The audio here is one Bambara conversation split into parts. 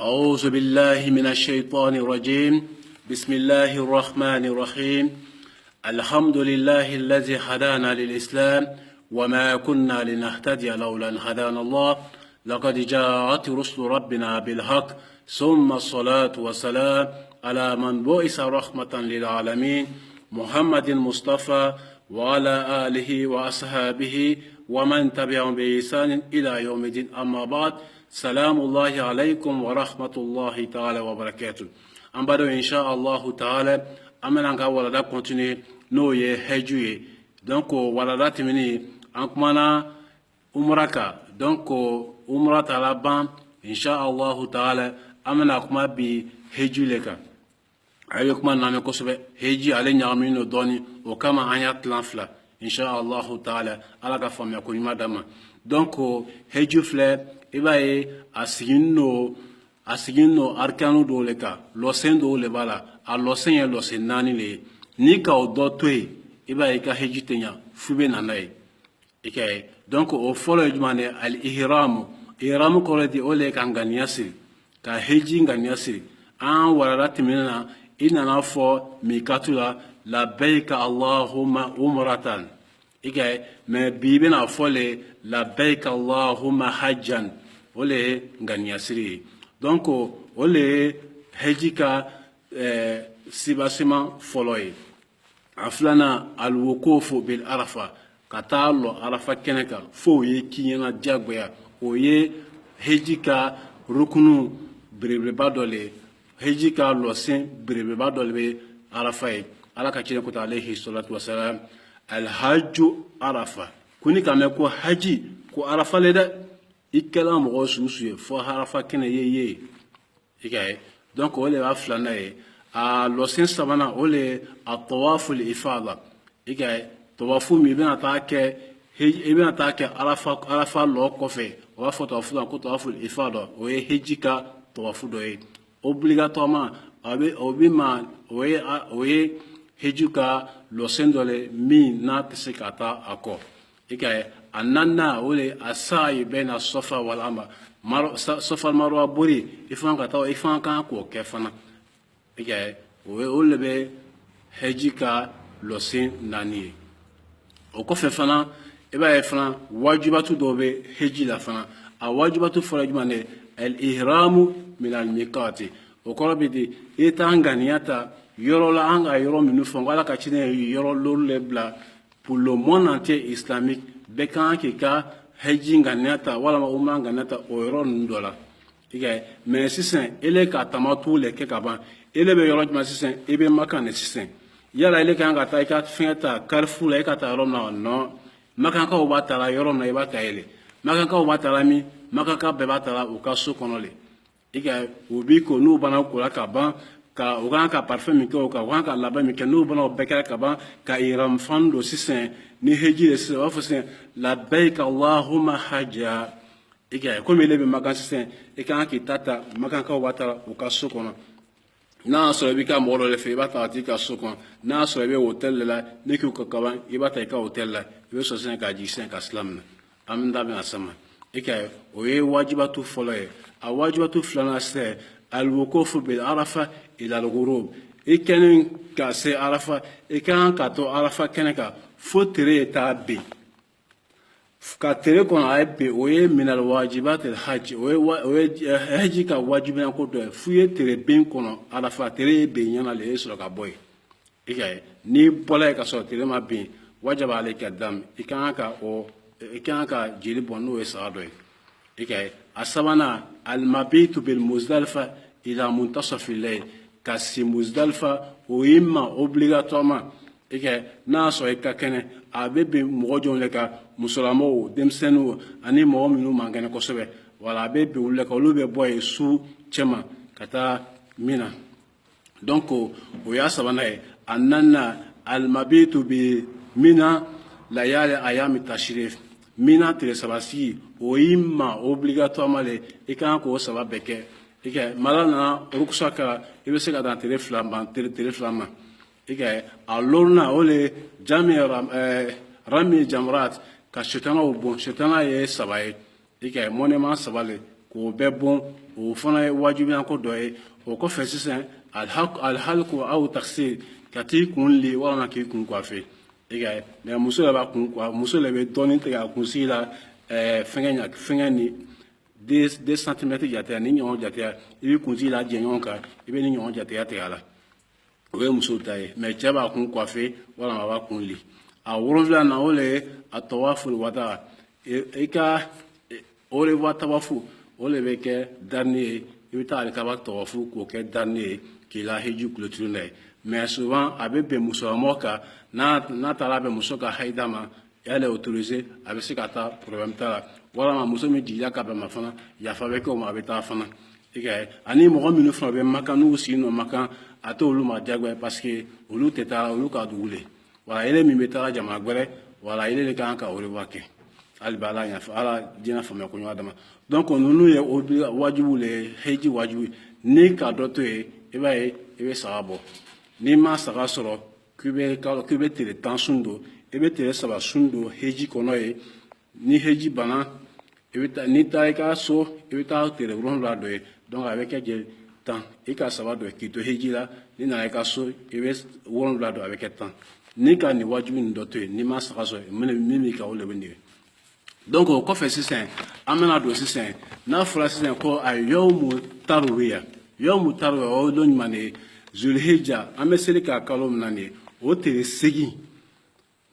أعوذ بالله من الشيطان الرجيم بسم الله الرحمن الرحيم الحمد لله الذي هدانا للإسلام وما كنا لنهتدي لولا أن هدانا الله لقد جاءت رسل ربنا بالحق ثم الصلاة والسلام على من بعث رحمة للعالمين محمد المصطفى وعلى آله وأصحابه ومن تبعهم بإحسان إلى يوم الدين أما بعد سلام الله عليكم ورحمة الله تعالى وبركاته أمبارو إن شاء الله تعالى أمنا نقول لك continuer no ye hejuye donc wala timini ankmana umraka donc umra talaban insha Allah taala amana kuma bi hejule ka ayo kuma na me kosobe heji ale nyami no doni o kama anya tlanfla insha Allah taala ala ka famya ko madama donc heju fle ibaye asigino arkanu do le ka lo sendo le bala a lo sen lo senani le ni ka o do toy ibaye ka heji tenya fube nanay ikaye donc o folo jumane al ihram ko le di ole kan ganiasiri ka heji ganiasiri an wala timina inana fo mikatula labbaika allahumma umratan ikaye me bibena fole labbaika allahumma hajjan ole ganiasiri donc ole heji ka sibasima foloye aflana alwukufu bil arafa katalo arafa keneka fo ye kinyana jagboya o ye heji ka rukunu brebe dole heji ka losin brebe dole be arafa ye ala ka kire ko ta alayhi salatu wassalam al hajju arafa kuni kame ko haji ko arafa le da ikela mo susu fo arafa kene ye ikaye donc ole aflana ye a losin sabana ole a tawafu ifada ikaye tawafu mi bena take ibena take arafa lo kofe wa fo tawafu ko tawafu ifada o ye hejika tawafu do ye obligatoirement obima o ye hejika losin dole mi na tsekata ako ikaye ananna ole asai bena safa wal safa marwa buri ifan ka taw ifan kan ko kefana ikaye o lebe hejika losin nani o ko fe fana eba fana wajibatu dobe heji la fana a wajibatu fara jumane al ihram min al miqati o ko bidi etanganiata yoro la anga yoro minu fonga ka chine yoro lole bla pour le monde entier islamique bekan ki ka heji nganiata wala ma umma nganiata o yoro ndola ikaye mais sisan ele ka tamatu le ke kaban ele be yoro juma sisan ebe makan sisan yala ele kan ka ta ka fenta carrefour la ka ta yoro na no makan ka o ba ta la yoro na iba ta ele makan ka o ba ta la mi makan ka be ba ta la o ka so kono le ikaye obi ko no bana ko la ka ban ka o kan ka parfum mi ko ka o kan ka laba mi ke no bana o be ka ban ka iram fando sisan ni heji le sisan wa fo sisan labbaik allahumma hajja ikaye comme ele be makan sisan e kan ki tata makan ka o ba ta la o ka so kono na so bi ka mo le fe ba ta ti ka so kono na so be hotel la ne ki ko kaban e ba ta ka hotel la e so sisan ka ji sisan ka islam na amnda be asama ikaye o ye wajibatu foloye a wajibatu flana se الوقوف بالعرفة إلى الغروب إكن كاسي عرفة إكن كاتو عرفة كنكا فتري تابي كاتري كون عيبي وي من الواجبات الحج وي هجي كواجبنا كودو فيه تري بين كون عرفة تري بين ينا ليسلو كابوي إكاي ني بولا كاسو تري ما بين واجب عليك الدم إكن كا جيلي بونو يسادوي إكاي السبنا المبيت بالمزدلفة إلى منتصف الليل كاسي مزدلفة وإما obligatoirement إكاي ناسو إكا كنه أبي موجون لك مسلمو دمسنو أني مؤمنو مانغنا كوسبه ولا أبي بقول لك ولو بيبوي سو تما كتا مينا donc ويا سبنا أننا المبيت بمينا ليالي أيام التشريف mina tere sabasi o imma obligatoirement le ikan ko saba beke ike malana ruksaka ibe se ka dan tere flama ike alorna ole jami rami jamrat ka shetana o bon shetana ye sabaye ike monema sabale k'o bɛɛ bɔn o fana ye wajibiyanko dɔ ye o kɔfɛ sisan alhalku aw taksir ka t'i kun li walama k'i kun coiffer mais muso yɛrɛ b'a kun muso yɛrɛ bɛ dɔɔni tigɛ a kunsigi la fɛngɛ ni 2 centimètres jateya ni ɲɔgɔn jateya i bɛ kunsigi la jɛ ɲɔgɔn kan i bɛ ni ɲɔgɔn jateya tigɛ a la o ye muso ta ye mais cɛ b'a kun coiffer walama a b'a kun li a 7 na o le ye a tawaful wada i ka o le wa tawafu o le bɛ kɛ dernier ye i bɛ taa alikaba tawafu k'o kɛ dernier ye k'i la heji clôture n'a ye mais souvent a bɛ bɛn musolamɔgɔ kan n'a taara bɛn muso ka hayida ma y'ale autorisé a bɛ se ka taa problème t'a la walama muso min jigila ka bɛn ma fana yafa bɛ kɛ o ma a bɛ taa fana ani mɔgɔ minnu fana bɛ Makan n'u sigilen don Makan a tɛ olu ma diyagoya parce que olu tɛ taa olu ka dugu le wala ele min bɛ taa jamana wɛrɛ wala ele de kan ka o de wa kɛ hali bi ala yafa ala diɲɛ faamuya ko ɲɔgɔn dama donc ninnu ye wajibu le heji wajibu ni ka dɔ to ye i b'a ye i bɛ saga bɔ n'i ma saga sɔrɔ k'i bɛ tile 10 sun don i bɛ tile 3 sun don heji kɔnɔ ye ni heji banna n'i taara i ka so i bɛ taa tile 7 dɔ ye donc a bɛ kɛ jeli 10 i ka saba dɔ k'i to heji la n'i nana i ka so i bɛ 7 dɔ a bɛ kɛ 10 n'i ka nin wajibu nin dɔ to ye n'i ma saga sɔrɔ min b'i ka o de bɛ nin ye donc o kɔfɛ sisan an bɛna don sisan n'a fɔra sisan ko a yawmu tarwiya o ye don jumɛn de ye zulhijja an bɛ seli k'a kalo min na nin ye o tile 8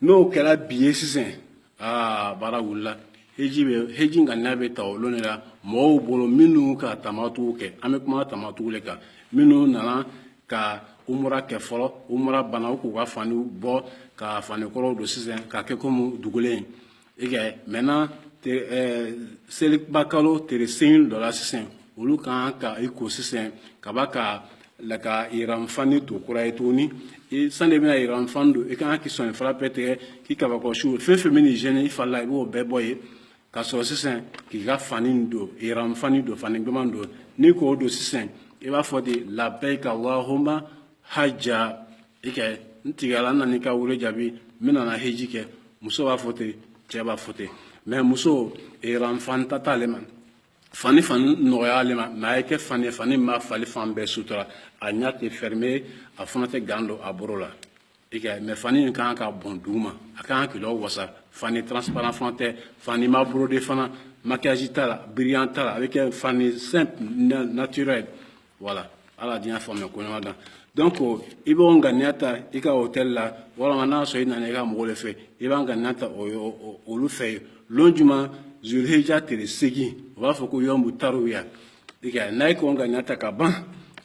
n'o kɛra bi ye sisan baara wulila heji ŋaniya bɛ ta o don de la mɔgɔw bolo minnu ka tamatuw kɛ an bɛ kuma tamatuw le kan minnu nana ka umura kɛ fɔlɔ umura banna u k'u ka faniw bɔ ka fani kɔrɔw don sisan ka kɛ komi dugulen maintenant seliba kalo tile 5 dɔ la sisan olu kan ka i ko sisan ka ba ka iranfani don kura ye tuguni sani i bɛna iranfani don i kan k'i sɔnni fara bɛɛ tigɛ k'i kabakɔsiw fɛn fɛn bɛ n'i gêner i fari la i b'o bɛɛ bɔ ye ka sɔrɔ sisan k'i ka fani don iranfani don fani gbɛman don n'i k'o don sisan i b'a fɔ de labɛika allahumma hajja n tigɛla n nana i ka wolo jaabi n bɛna na heji kɛ muso b'a fɔ ten cɛ b'a fɔ ten mais muso iranfani ta t'ale ma fani nɔgɔy'ale ma mais a ye kɛ fani min b'a fali fan bɛɛ sutura a ɲɛ tɛ fermé a fana tɛ gan don a bolo la mais fani in kan ka bɔn duguma a kan ka kilo wasa fani transparent fana tɛ fani ma brodé fana maquillage t'a la brillant t'a la a bɛ kɛ fani simple naturel voilà ala diɲɛ faamuya ko ɲɔgɔn dan donc i b'o ŋaniya ta i ka hôtel la walama n'a sɔrɔ i nana i ka mɔgɔw de fɛ i b'a ŋaniya ta olu fɛ yen lon juma zulhijja tile 8 o b'a fɔ ko yɔmu tarwiya n'a ye k'o ŋaniya ta ka ban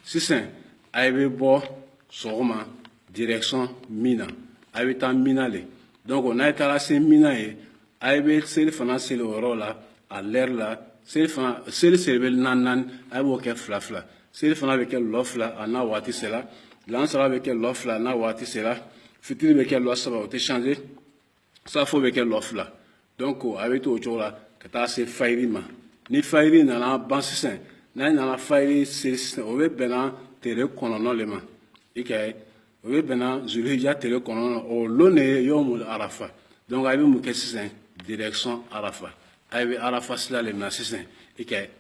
sisan a bɛ bɔ sɔgɔma direction Mina a bɛ taa Mina le donc n'a ye taara se Mina ye a bɛ seli fana seli o yɔrɔ la a l'heure la seli bɛ 4 a b'o kɛ 2 seli fana bɛ kɛ lɔ 2 a n'a waati sera lansara bɛ kɛ lɔ 2 a n'a waati sera fitiri bɛ kɛ lɔ 3 o tɛ changer safo bɛ kɛ lɔ 2 donc a bɛ to o cogo la ka taa se fayiri ma ni fayiri nana ban sisan n'a nana fayiri seli sisan o bɛ bɛnna tile 9 le ma o bɛ bɛnna zulhijja tile 9 o lon de ye yawmul arafa donc a bɛ mun kɛ sisan direction arafa a bɛ arafa sira le na sisan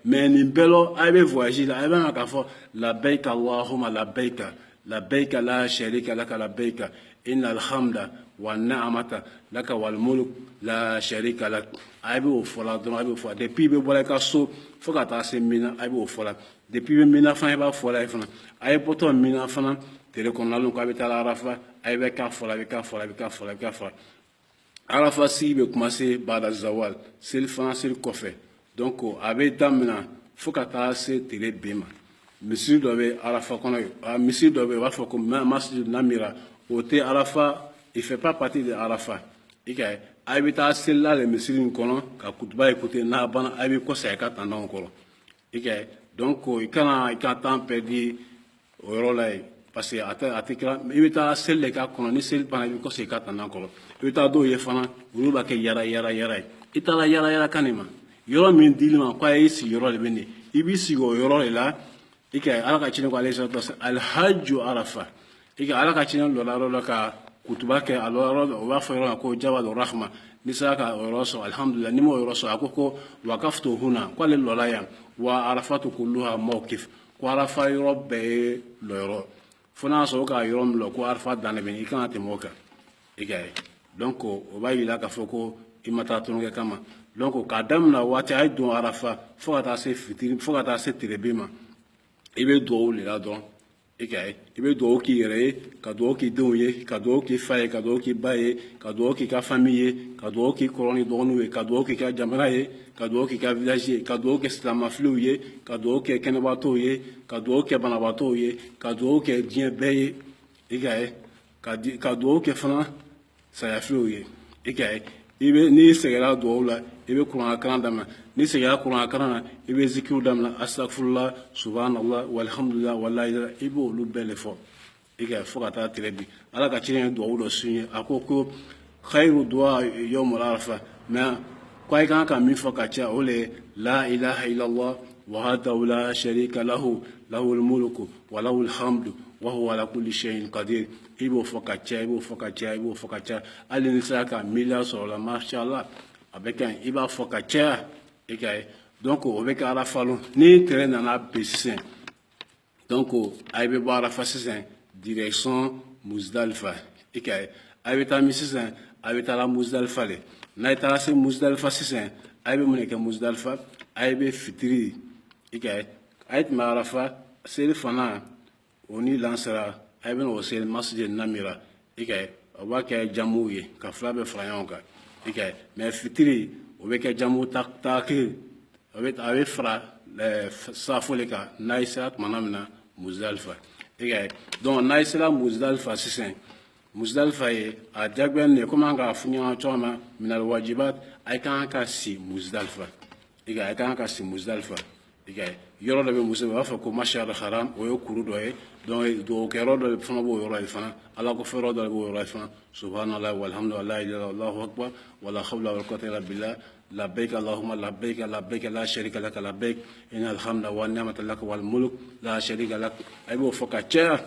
mais nin bɛɛ lɔ a bɛ voyage la a bɛ na k'a fɔ labɛika allahumma labɛika la sharika laka labɛika innal hamda wa ni'mata laka wal mulk la sharika lak a bɛ o fɔ la dɔrɔn a bɛ o fɔ depuis i bɛ bɔra i ka so fo ka taa se Mina a bɛ o fɔ la depuis i bɛ Mina fana i b'a fɔ la ye fana a ye bɔtɔ Mina fana tile kɔnɔna ko a bɛ taa arafa a bɛ k'a fɔ la a bɛ k'a fɔ la arafa sigi bɛ commencer bada zawal seli fana seli kɔfɛ donc a bɛ daminɛ fo ka taa se tile bin ma misiri dɔ bɛ arafa kɔnɔ yen misiri dɔ bɛ yen u b'a fɔ ko masjid namira o tɛ arafa il fait pas partie de arafa a bɛ taa selila le misiri in kɔnɔ ka kutuba écouter n'a banna a bɛ kɔsa i ka tandanw kɔrɔ donc i ka temps perdu o yɔrɔ la yen parce que a tɛ kɛra i bɛ taa seli de k'a kɔnɔ ni seli banna i bɛ kɔsa i ka tandan kɔrɔ i bɛ taa dɔw ye fana olu b'a kɛ yara ye i taara yara kan de ma yɔrɔ min dil'i ma ko a y'i sigi yɔrɔ de bɛ nin i b'i sigi o yɔrɔ de la ala ka ciden ko alayhi salatu wasalam alhajju arafa ala ka ciden dɔ la yɔrɔ la ka kutuba kɛ a yɔrɔ o b'a fɔ yɔrɔ la ko jabal rahma ni sera ka o yɔrɔ sɔrɔ alhamdulillah ni m'o yɔrɔ sɔrɔ a ko ko wakaftu huna ko ale lɔla yan wa arafatu kulluha mawqif ko arafa yɔrɔ bɛɛ ye lɔyɔrɔ fo n'a sɔrɔ ka yɔrɔ min lɔ ko arafa dan de bɛ i kan ka tɛmɛ o kan i ka ye donc o b'a yira k'a fɔ ko i ma taa tulonkɛ kama donc k'a daminɛ waati a ye don arafa fo ka taa se fitiri fo ka taa se tirebe ma i bɛ dugawu de la dɔrɔn i ka ye i bɛ dugawu k'i yɛrɛ ye ka dugawu k'i denw ye ka dugawu k'i fa ye ka dugawu k'i ba ye ka dugawu k'i ka famille ye ka dugawu k'i kɔrɔ ni dɔgɔninw ye ka dugawu k'i ka jamana ye ka dugawu k'i ka village ye ka dugawu kɛ silamɛfiliw ye ka dugawu kɛ kɛnɛbaatɔw ye ka dugawu kɛ banabaatɔw ye ka dugawu kɛ diɲɛ bɛɛ ye i ka ye ka dugawu kɛ fana sayafiliw ye i ka ye i bɛ n'i sɛgɛnna dugawu la i bɛ kuranɛ kalan daminɛ n'i sɛgɛnna kuranɛ kalan na i bɛ zikiriw daminɛ asafurula subhanallah walhamdulillah wala i b'o olu bɛɛ de fɔ i ka fo ka taa tɛrɛ bi ala ka cɛn ye dugawu dɔ sun ye a ko khayru du'a yawmul arafa mais ko i kan ka min fɔ ka caya o le ye la ilaha illallah wahdahu la sharika lahu lahul mulku wa lahul hamdu wa huwa ala kulli shay'in qadir i b'o fɔ ka caya i b'o fɔ ka caya i b'o fɔ ka caya hali ni sera ka miliyari sɔrɔ la mashallah a bɛ ka ɲi i b'a fɔ ka caya i ka ye donc o bɛ kɛ arafa lo ni tɛrɛ nana bin sisan donc a bɛ bɔ arafa sisan direction muzdalifa i ka ye a bɛ taa min sisan a bɛ taa muzdalifa de n'a ye taara se muzdalifa sisan a bɛ mun de kɛ muzdalifa a bɛ fitiri i ka ye a ye tɛmɛ arafa seli fana o ni lansara a bɛ n'o seli masjid namira i ka ye o b'a kɛ jamuw ye ka fila bɛɛ fara ɲɔgɔn kan i ka ye mais fitiri o bɛ kɛ jamu taakiri a bɛ fara safo de kan n'a ye sera tuma min na muzdalifa i ka ye donc n'a ye sera muzdalifa sisan muzdalifa ye a diyagoyalen de komi an k'a fɔ ɲɔgɔn cogo min na minal wajibat a kan ka si muzdalifa i ka ye a kan ka si muzdalifa i ka ye yɔrɔ dɔ bɛ muzdalifa u b'a fɔ ko mashar haram o ye kuru dɔ ye donc dugawukɛyɔrɔ dɔ fana b'o yɔrɔ ye fana ala ko fɛrɛ dɔ b'o yɔrɔ ye fana subhanallah walhamdulillah allahu akbar wala hawla wala quwwata illa billah labbaik allahumma labbaik labbaik la sharika lak labbaik innal hamda wan ni'mata lak wal mulk la sharika lak ay b'o fɔ ka caya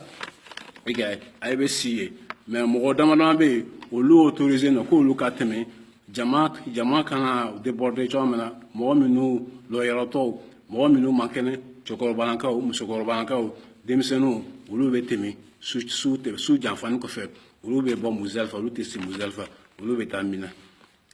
i ka ye ay bɛ si ye mais mɔgɔ damadama bɛ yen olu autorisé na k'olu ka tɛmɛ jama kana déborder cogo min na mɔgɔ minnu lɔyɔrɔtɔw mɔgɔ minnu man kɛnɛ cɛkɔrɔbalakaw musokɔrɔbalakaw denmisɛnninw olu bɛ tɛmɛ su janfani kɔfɛ olu bɛ bɔ muzdalifa olu tɛ si muzdalifa olu bɛ taa mina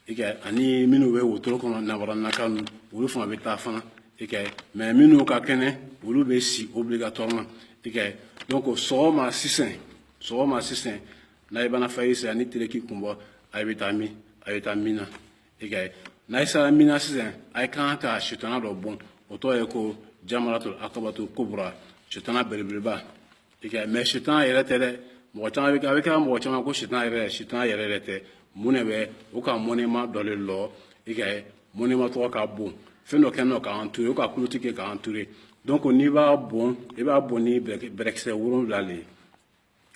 i ka ani minnu bɛ wotoro kɔnɔ nabaranaka ninnu olu fana bɛ taa fana i ka mais minnu ka kɛnɛ olu bɛ si obligatoirement i ka donc sɔgɔma sisan n'a ye bana fa ye sisan ni tere k'i kun bɔ a bɛ taa min a bɛ taa mina i ka n'a ye sara mina sisan a ye kan ka sitana dɔ bɔn o tɔgɔ ye ko jamaratul akabatu kubra sitana belebeleba i ka mais sitana yɛrɛ tɛ dɛ mɔgɔ caman a bɛ kɛra mɔgɔ caman ko sitana yɛrɛ tɛ mun de bɛ o ka mɔnɛma dɔ le lɔ i ka mɔnɛma tɔgɔ ka bon fɛn dɔ kɛ nɔ k'an ture o ka kuloti kɛ k'an ture donc n'i b'a bɔn i b'a bɔn ni bɛrɛkisɛ 7 le ye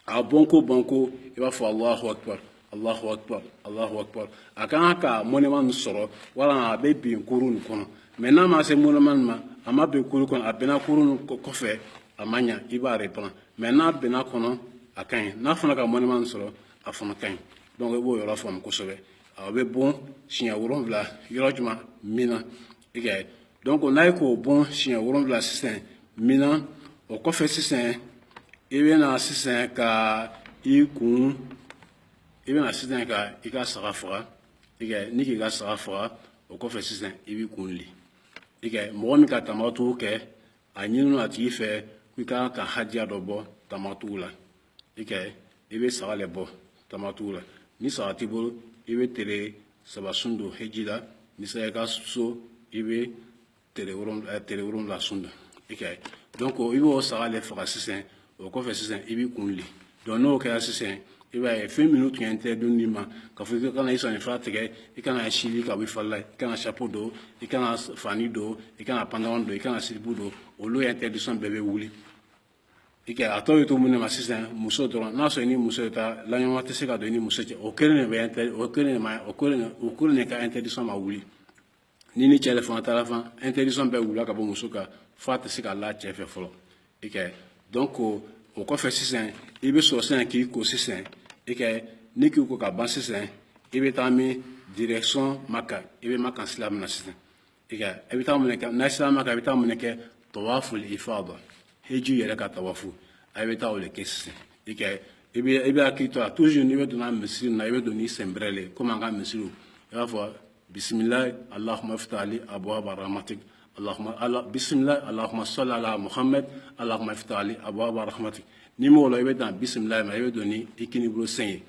a bɔn ko i b'a fɔ allahu akbar allahu akbar allahu akbar a kan ka mɔnɛma nin sɔrɔ wala a bɛ bin kuru nin kɔnɔ mais n'a ma se mɔnɛma nin ma a ma bin kuru kɔnɔ a bɛnna kuru nin kɔfɛ a ma ɲa i b'a reprendre mais n'a bɛnna kɔnɔ a ka ɲi n'a fana ka mɔnɛma nin sɔrɔ a fana ka ɲi donc i b'o yɔrɔ faamu kosɛbɛ a bɛ bɔn siɲɛ 7 yɔrɔ jumɛn mina i ka ye donc n'a ye k'o bɔn siɲɛ 7 sisan mina o kɔfɛ sisan i bɛna sisan ka i kun i bɛna sisan ka i ka saga faga i ka ni k'i ka saga faga o kɔfɛ sisan i b'i kun li i ka mɔgɔ min ka tamatu kɛ a ɲininu a tigi fɛ k'i ka hadiya dɔ bɔ tamatu la i ka i bɛ saga le bɔ tamatu la ni saga t'i bolo i bɛ tere saba sun don heji la ni sera i ka so i bɛ tere 7 sun don i ka donc i b'o saga le faga sisan o kɔfɛ sisan i b'i kun li donc n'o kɛra sisan i b'a ye fɛn minnu tun ye interdit ma k'a fɔ i kana i sɔnifara tigɛ i kana sili ka bɔ i fari la i kana chapeau don i kana fani don i kana pantalon don i kana siribu don olu interdiction bɛɛ bɛ wuli i ka a tɔ ye to mun de ma sisan muso dɔrɔn n'a sɔrɔ i ni muso ye ta laɲɔgɔn tɛ se ka don i ni muso cɛ o kelen de ka interdiction ma wuli ni ni cɛ de fana taara fan interdiction bɛɛ wulila ka bɔ muso kan fo a tɛ se ka la cɛ fɛ fɔlɔ i ka donc o kɔfɛ sisan i bɛ sɔrɔ sisan k'i ko sisan i ka ni k'i ko ka ban sisan i bɛ taa min direction Maka ibe Maka Islam na sisan ika ibe ta mun ke na Islam Maka ibe ta mun ke tawaful ifada heju yere ka tawafu ibe ta ole ke sisan ika ibe akito toujours ni be dona misiri na ibe doni sembrele comme anga misiru iba fo bismillah allahumma iftah li abwaab rahmatik bismillah allahumma salli ala muhammad allahumma iftah li abwaab rahmatik ni mo lo ibe dan bismillah ma ibe doni ikini bro sen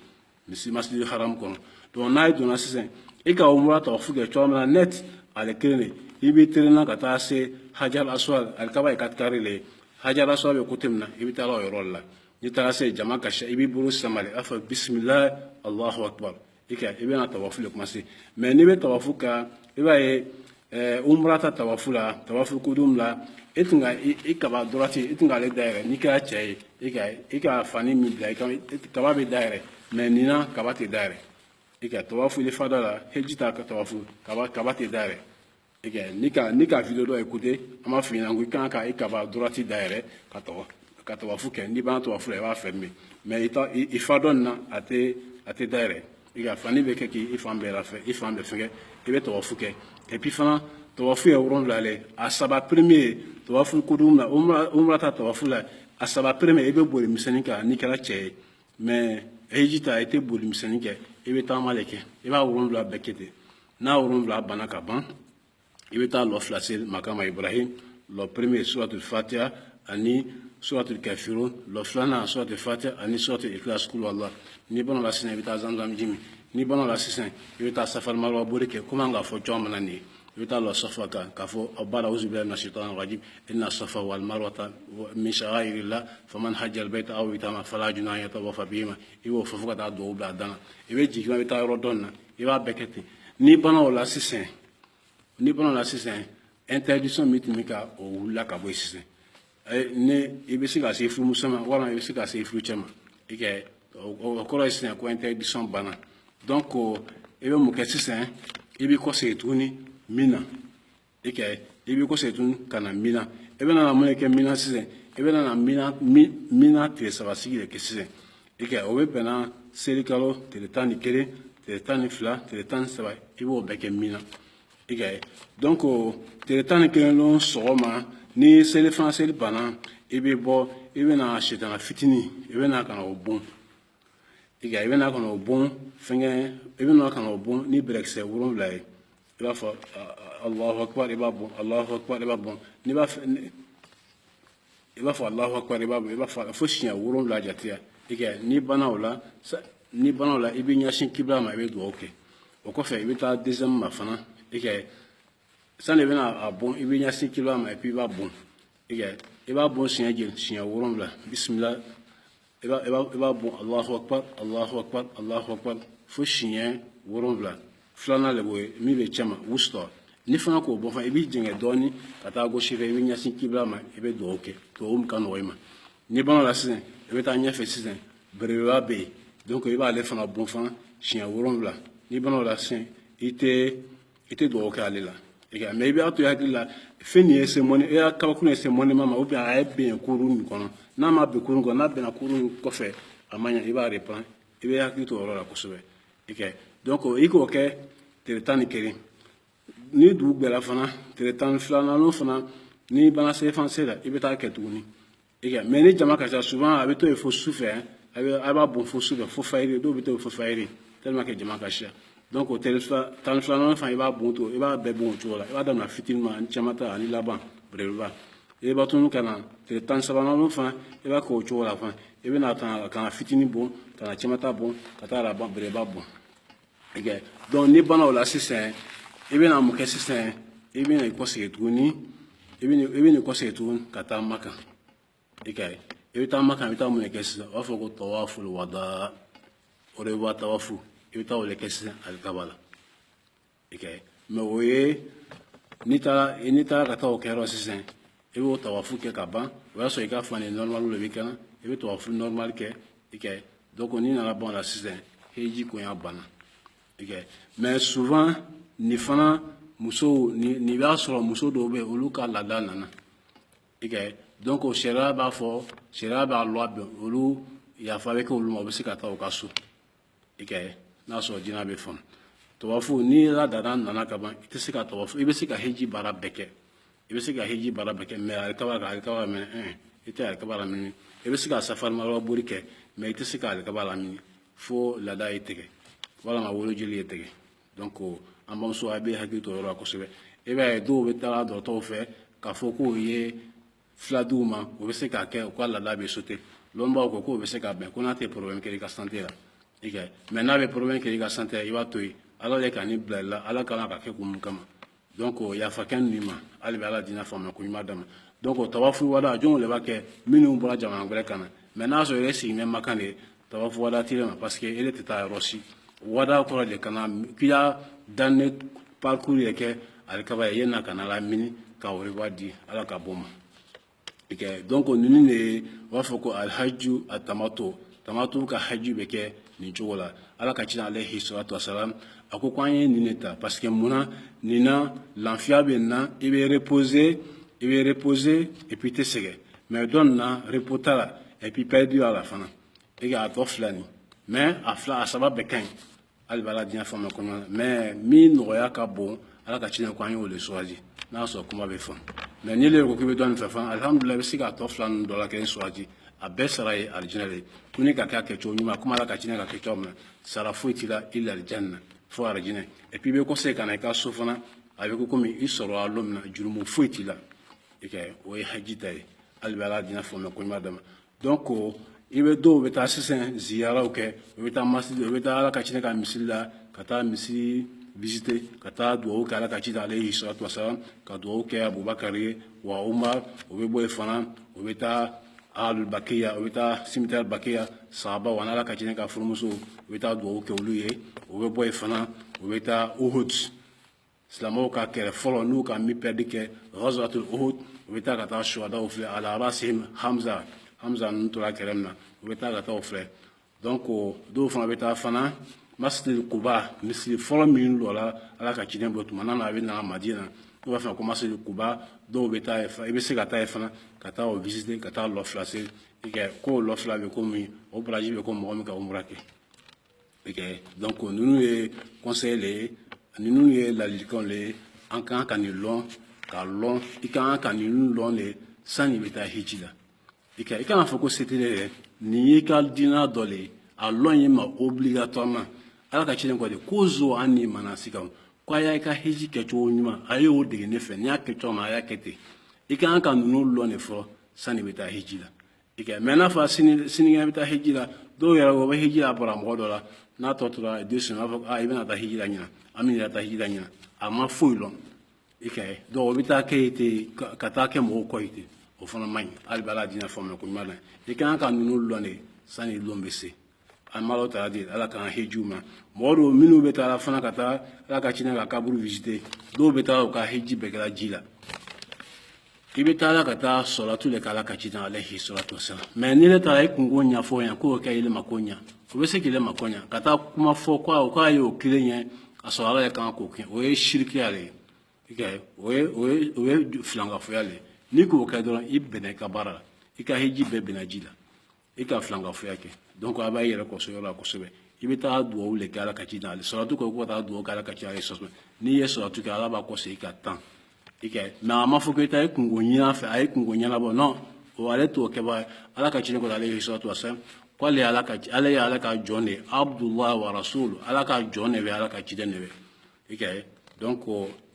misi masjid haram kono donc na dona sisan ika umra tawafu ke choma net ale kene ibe terena kata se hajar aswad al kaba ikat karile hajar aswad be kutimna ibe tala yorolla ni tala se jama ka ibe buru samale afa bismillah allahu akbar ika ibe na tawafu le commencer mais ni be tawafu ka ibe umra ta tawafu la tawafu kudum la etunga ikaba dorati etunga le daire ni ka chai ika fani mi bla kaba be daire mais nina kaba te daire ika tawafu le fada la hejita ka tawafu kaba te daire ika nika video do écouter ama fina ngui kan ka ikaba dorati daire ka tawafu ke ni ban tawafu le va fermer mais il fada na ate daire ika fani be ke ki ifambe la fe ifambe fe ibe tawafu ke et puis fana tawafu ya uron la le asaba premier tawafu kudum la umra ta tawafu la asaba premier ibe boli misenika ni kala che mais hejita été boli misenika ibe ta maleke ibe uron la bekete na uron la banaka ban ibe ta lo flasel makama ibrahim lo premier suratul fatiha ani suratul kafirun lo flana suratul fatiha ani suratul ikhlas kul wallah ni bono la sine ibe ta zamzam jimi ni bono la sisen ibe ta safal marwa borike kuma nga fo chomna ni يقول الله صفا كفو أبار أعوذ بالله من الشيطان الرجيم إن الصفا والمروة من شعائر الله فمن حج البيت أو يتم فلا جناح يطوف بهما يو ففوق تعدو بلا دنا يبي كما بتاع ردنا يبا بكتي نيبنا ولا سيسن interdiction mitimika o wula ka bo sisen ne ibisi ka se furu musama wala ibisi ka se furu chama ike o koro sisen ko interdiction bana donc ebe mo ke sisen ibi ko se tuni mina ike ibi ko setun kana mina ebe na mo ke mina sise ebe na mina te saba sigile ke sise ike o be pena serikalo teletani kere teletani fla teletani saba ibo be ke mina ike donc teletani kere lo soma ni sele français bana ibe bo ibe na shetana fitini ibe na kana obon ike ibe na kana obon fenge ibe na kana obon ni brexe wuron lai iba fa Allahu akbar iba bon Allahu akbar iba bon ni ba iba fa Allahu akbar iba fa fo shia wuron la jatia ike ni bana wala ibi nyashin kibla ma ibe do okay o ko fe ibi ta deuxième ma fana ike ça ne bena a bon ibi nyashin kibla ma ibi ba bon ike iba bon shia wuron la bismillah iba bon Allahu akbar Allahu akbar fo shia wuron la flana le boy mi be chama wusto ni fana ko bo fa ibi jinga doni kata go shive ibi nyasi kibla ma ibe do oke to kan noima ni bana la sin ibe ta nya fe sin brewa be donc iba le fana bon fa chien woron la ni bana la sin ite do oke alela ega me ibe atu ya la feni ese moni e aka ku ese moni mama obi a be kuru ni kono na ma be kuru na be na kuru ko fe amanya iba reprend ibe ya ki to ro la ko sobe eke donc iko ke teletani kere ni du gbela fana teletani flana no fana ni bana se français la ibe ta ke tuni eke mais ni jama ka souvent avec to il faut souffrir aba bon faut souffrir faut faire do bito faut faire tellement que jama ka sha donc au teletani flana no fana iba bon to iba be bon to la iba da na fitilement ni chamata ani laban breva iba tunu kana teletani sabana no fana iba ko to la fana ibe na ta kana fitini bon kana chamata bon kata la ban breva bon. Okay. Donc ni bana wala sisen ibe na mo ke sisen ibe na ko se tuni ibe ni ko se tun kata maka okay ibe ta maka ibe ta mo ke sisen wa fo ko tawaful wada ore wa tawafu ibe ta wala ke sisen al kabala okay me oye ni ta kata o ke ro sisen ibe o tawafu ke kaba wa so ka fane normal le bikana ibe tawafu normal ke okay donc on ni na la bon la sisen heji ko ya bana. Okay. Mais souvent ni fana muso ni ba soro muso do be olu ka la dana na okay donc o shera ba loi be olu ya fa be ko olu mo be sikata o kaso okay na so jina be fon tawafu ni la dara nana kaban ite se ka tawafu ibe se ka heji bara beke ibe se ka heji bara beke me alkaba me ite alkaba me ibe se ka safar maro burike me ite se ka alkaba me fo la da itege wala ma wolo jeli itege donc ambam so abi hakito ro ko sebe ibe do be tala do to fe ka fo ko ye fladuma o be se ka ke ko la da be sote lomba ko be se ka ben ko na te problème ke ka santé la ike mais na be problème ke ka santé i va toy ala le kani blala ala kala ka ke kum kama donc ya fakan nima ali bala dina fama ko nyima dama donc tawafu wala jon le ba ke minu bra jama ngre kana mais na so re si même makane tawafu wala tilema parce que ele teta rosi wada ko le kana kiya danne parcours ke al kaba yena kana la mini ka wori wadi ala ka boma ike donc nini ne wa foko al hajju atamato tamato ka hajju beke ni jola ala ka cina alayhi salatu wasalam ako kwanye ni neta parce que mona nina l'enfiable na ibe reposer et puis te sege mais donne na repotala et puis perdu à la fin et ga to flani mais afla asaba bekan al bala dia fama kono mais mi no ya ka bon ala ka cina kwanye o le soaji na so kuma be fon mais ni le ko be don fa fan alhamdulillah be siga to flan do la ken soaji a besaraye aljannale kuni ka ka kecho nyuma kuma la ka cina ka kecho na sara fuitila illa aljanna fo arjine et puis be ko se kana ka sofana avec ko mi isoro alumna jurumu fuitila ike o hajitaye albala dina fo me ko madama donc ibe do be ta sisen ziyara o ke be ta masjid be ta la ka cina ka misilla kata misi visiter kata do ka la ka cina alayhi salatu wasalam ka do ke abubakar wa umar o be boy fana o be ta al bakiya wita cimetière bakiya sahaba wana la kajine ka furmuso wita do ke oluye o be boy fana wita uhud islamo ka kere folo nu ka mi perdike ghazwatul uhud wita ka ta shuhada ofle ala rasim hamza nto la keremna wita ka ta ofle donc do fana wita fana masjid quba misli folo min lola ala kajine botuma na be na madina on va faire commencer le Cuba do beta e be se kata fana kata o visiter kata lo flasser et que ko lo flaver comme au Brésil be comme mo ka umrake et que donc nous les conseiller nous les la likon les en kan kanilon ka long et kan kanilon les sani beta hijila et que quand faut que c'était ni ka dina dole a loin obligatoirement ala ka chine ko de kozo ani manasika kwa ya ka heji kecho nyuma ayo de ne fe nya kecho ma ya kete ika kan no lo ne fo sani beta heji la ika mena fa sini ga beta heji la do ya go heji la para mo do la na to to la de sina fa a ibena ta heji la nyina amini ta heji la nyina ama fo lo ika do beta kete kata ke mo ko ite o fona man al bala dina fo me ko mala ika kan no lo ne sani lo mbese amalo ta di ala kan hejuma modo minu beta la fana kata ala ka china ka kaburu visiter do beta ka heji begala jila ibeta la kata salatu le kala ka china alayhi salatu wasalam mais ni le ta kungonya fo yan ko ka ile makonya ko be se kile makonya kata kuma fo kwa o ka yo kile yen asala le kan ko ken o e shirki ale ike o e flanga fo yale ni ko ka do ibene ka bara ika heji be benajila ika flanga fo yake donc aba yere ko so yora ko sebe ibita duo le kala ka ci dal so tu ko ta duo kala ka ci ay so ni yeso tu kala ba ko se ka tan ike na ma fo ko ta ku ngonya fa ay ku ngonya na bo non o ale to ke ba ala ka ci ko dal yeso tu asa ko le ala ka jone abdullah wa rasul ala ka jone be ala ka ci den be ike donc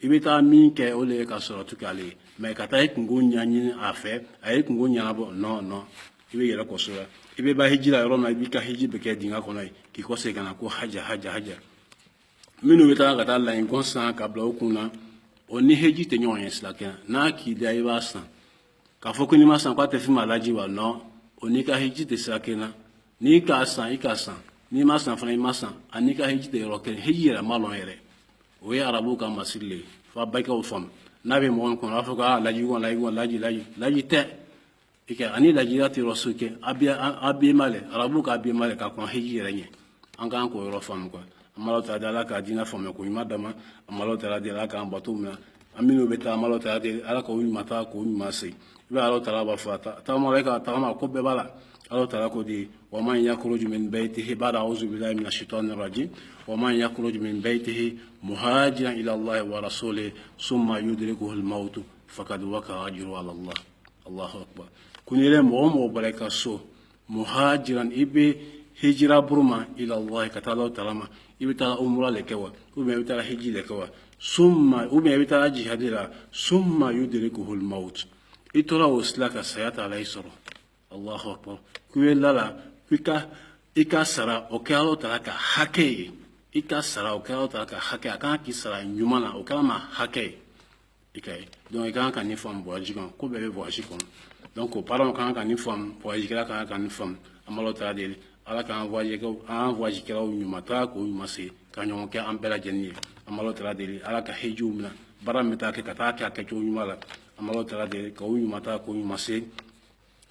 ibita mi ke o le ka so tu kala mais ka ta ku ngonya ni afa ay ku ngonya na bo non ibe yere ko so ibe ba hijira ro na ibi ka hiji be ke dinga kono ki ko se kana ko haja minu beta ka ta la in konsan ka bla okuna oni heji te nyon yes la ken na ki da iba san ka fo ko ni ma san kwa te fi malaji wa no oni ka heji te sa ken ni ka san ni ma san fa ni ma san ani ka heji te ro ken heji ra malon yere o ya arabu ka masile fa ba ka o fam na be mo ko na fo ka laji te ike ani la jirati rosuke abi male arabu ka abi male ka kon heji renye an kan ko ro fam ko amalo ta dala ka dina fam ko madama amalo ta dala ka ambato na aminu beta amalo ta de ala ko mata ko mase ba alo tala ba fata ta malaika ta ma ko be bala alo tala ko di wa man yakhruju min baytihi ba'da a'udhu billahi minash shaitanir rajim wa man yakhruju min baytihi muhajiran ila Allah wa rasulihi summa yudrikuhu al-maut faqad waqa ajru ala Allah. Allahu akbar. Kunile mo baraka so muhajiran ibe hijra burma ila Allah katalo talama ibe ta umra lekewa ube ibe ta hiji lekewa summa ube ibe ta jihadira summa yudrikuhu al-maut itola uslaka sayata alaysara. Allahu akbar. Kuelala kwika ikasara okalo talaka hake ikasara okalo talaka hake aka kisara nyumana okama hake ikai donc ikan kan ni fam voyage kan ko bebe voyage kon donc pardon kan kan ni fam voyage kala kan ni fam amalo ta de ala kan voyage ko an voyage kala nyumata ko nyumase kan nyom ke an bela jenni amalo ta de ala ka heju mina baram meta ke kata ka ke nyumala amalo ta de ko nyumata ko nyumase.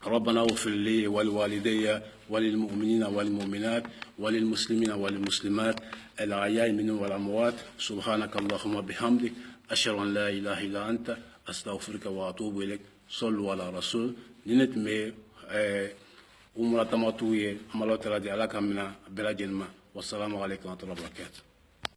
ربنا اغفر لي ولوالدي وللمؤمنين والمؤمنات وللمسلمين والمسلمات الأحياء منهم والأموات سبحانك اللهم وبحمدك أشهد أن لا إله إلا أنت أستغفرك وأتوب إليك صلوا على رسول نينت مي عمرة تماتوي عملوا ترى على كامنا بلا جنما والسلام عليكم ورحمة الله وبركاته.